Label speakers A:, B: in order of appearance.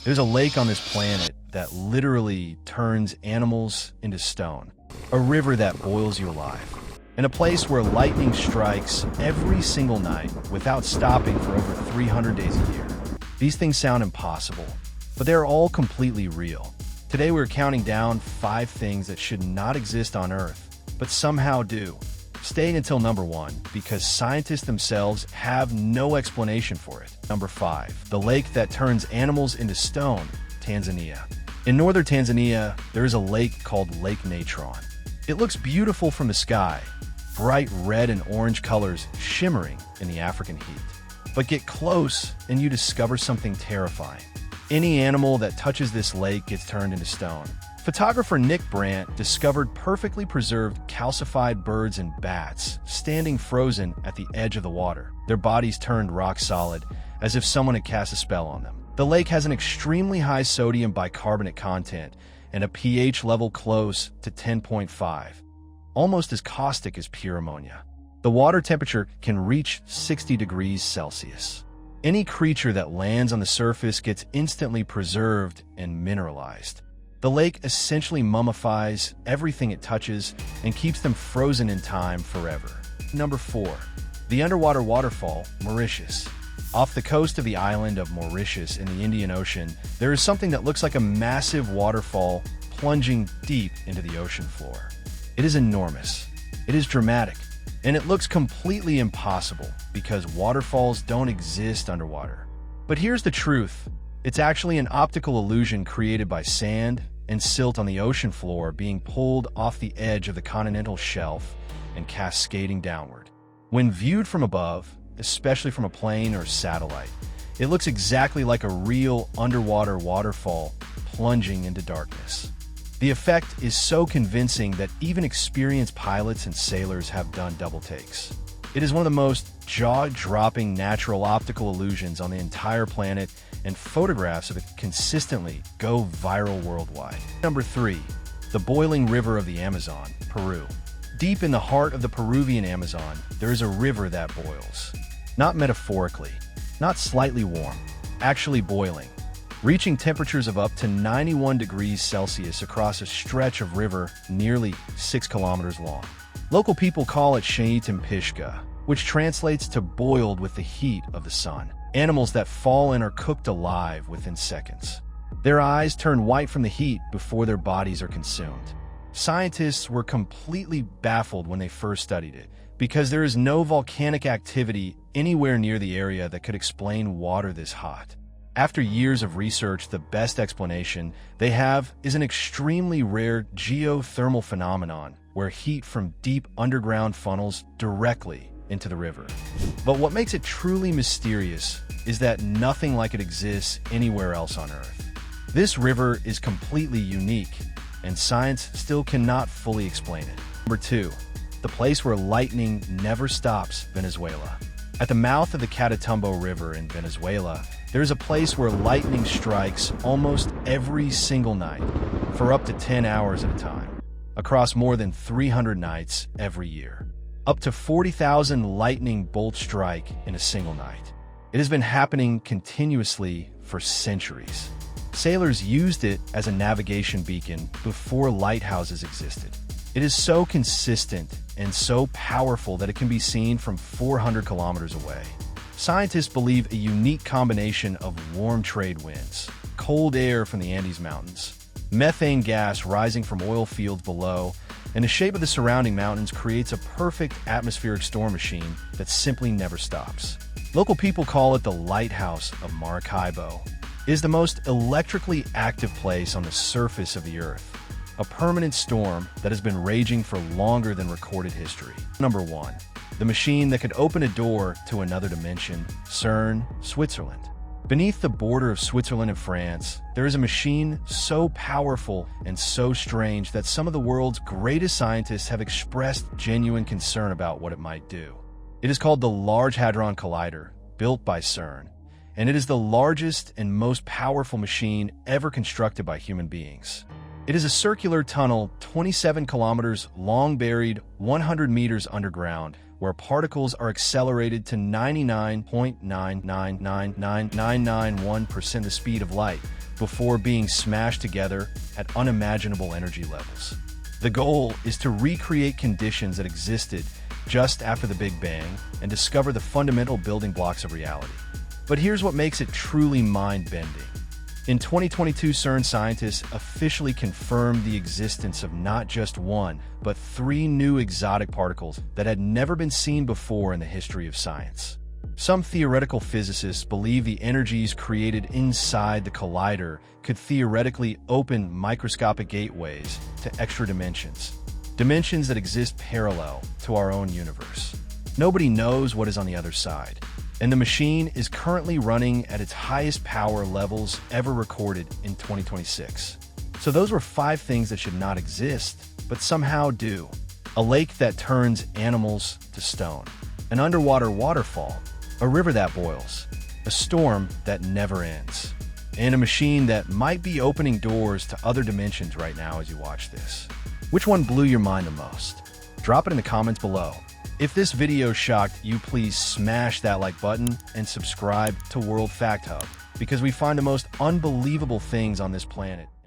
A: There's a lake on this planet that literally turns animals into stone, a river that boils you alive, and a place where lightning strikes every single night without stopping for over 300 days a year. These things sound impossible, but they're all completely real. Today we're counting down 5 things that should not exist on Earth, but somehow do. Staying until number 1, because scientists themselves have no explanation for it. Number 5, the lake that turns animals into stone, Tanzania. In northern Tanzania, there is a lake called Lake Natron. It looks beautiful from the sky, bright red and orange colors shimmering in the African heat. But get close and you discover something terrifying. Any animal that touches this lake gets turned into stone. Photographer Nick Brandt discovered perfectly preserved calcified birds and bats standing frozen at the edge of the water, their bodies turned rock solid, as if someone had cast a spell on them. The lake has an extremely high sodium bicarbonate content and a pH level close to 10.5, almost as caustic as pure ammonia. The water temperature can reach 60 degrees Celsius. Any creature that lands on the surface gets instantly preserved and mineralized. The lake essentially mummifies everything it touches and keeps them frozen in time forever. Number 4, the underwater waterfall, Mauritius. Off the coast of the island of Mauritius in the Indian Ocean, there is something that looks like a massive waterfall plunging deep into the ocean floor. It is enormous, it is dramatic, and it looks completely impossible because waterfalls don't exist underwater. But here's the truth. It's actually an optical illusion created by sand and silt on the ocean floor being pulled off the edge of the continental shelf and cascading downward. When viewed from above, especially from a plane or satellite, it looks exactly like a real underwater waterfall plunging into darkness. The effect is so convincing that even experienced pilots and sailors have done double takes. It is one of the most jaw-dropping natural optical illusions on the entire planet, and photographs of it consistently go viral worldwide. Number 3, the boiling river of the Amazon, Peru. Deep in the heart of the Peruvian Amazon, there is a river that boils. Not metaphorically, not slightly warm, actually boiling, reaching temperatures of up to 91 degrees Celsius across a stretch of river nearly 6 kilometers long. Local people call it Pishka, which translates to boiled with the heat of the sun. Animals that fall in are cooked alive within seconds. Their eyes turn white from the heat before their bodies are consumed. Scientists were completely baffled when they first studied it, because there is no volcanic activity anywhere near the area that could explain water this hot. After years of research, the best explanation they have is an extremely rare geothermal phenomenon where heat from deep underground funnels directly into the river. But what makes it truly mysterious is that nothing like it exists anywhere else on Earth. This river is completely unique, and science still cannot fully explain it. Number 2, the place where lightning never stops, Venezuela. At the mouth of the Catatumbo River in Venezuela, there is a place where lightning strikes almost every single night for up to 10 hours at a time, across more than 300 nights every year. Up to 40,000 lightning bolts strike in a single night. It has been happening continuously for centuries. Sailors used it as a navigation beacon before lighthouses existed. It is so consistent and so powerful that it can be seen from 400 kilometers away. Scientists believe a unique combination of warm trade winds, cold air from the Andes Mountains, methane gas rising from oil fields below, and the shape of the surrounding mountains creates a perfect atmospheric storm machine that simply never stops. Local people call it the Lighthouse of Maracaibo. It is the most electrically active place on the surface of the Earth, a permanent storm that has been raging for longer than recorded history. Number 1, the machine that could open a door to another dimension, CERN, Switzerland. Beneath the border of Switzerland and France, there is a machine so powerful and so strange that some of the world's greatest scientists have expressed genuine concern about what it might do. It is called the Large Hadron Collider, built by CERN, and it is the largest and most powerful machine ever constructed by human beings. It is a circular tunnel 27 kilometers long, buried 100 meters underground, where particles are accelerated to 99.9999991% the speed of light before being smashed together at unimaginable energy levels. The goal is to recreate conditions that existed just after the Big Bang and discover the fundamental building blocks of reality. But here's what makes it truly mind-bending. In 2022, CERN scientists officially confirmed the existence of not just one, but 3 new exotic particles that had never been seen before in the history of science. Some theoretical physicists believe the energies created inside the collider could theoretically open microscopic gateways to extra dimensions, dimensions that exist parallel to our own universe. Nobody knows what is on the other side, and the machine is currently running at its highest power levels ever recorded in 2026. So those were 5 things that should not exist, but somehow do. A lake that turns animals to stone, an underwater waterfall, a river that boils, a storm that never ends, and a machine that might be opening doors to other dimensions right now as you watch this. Which one blew your mind the most? Drop it in the comments below. If this video shocked you, please smash that like button and subscribe to World Fact Hub, because we find the most unbelievable things on this planet.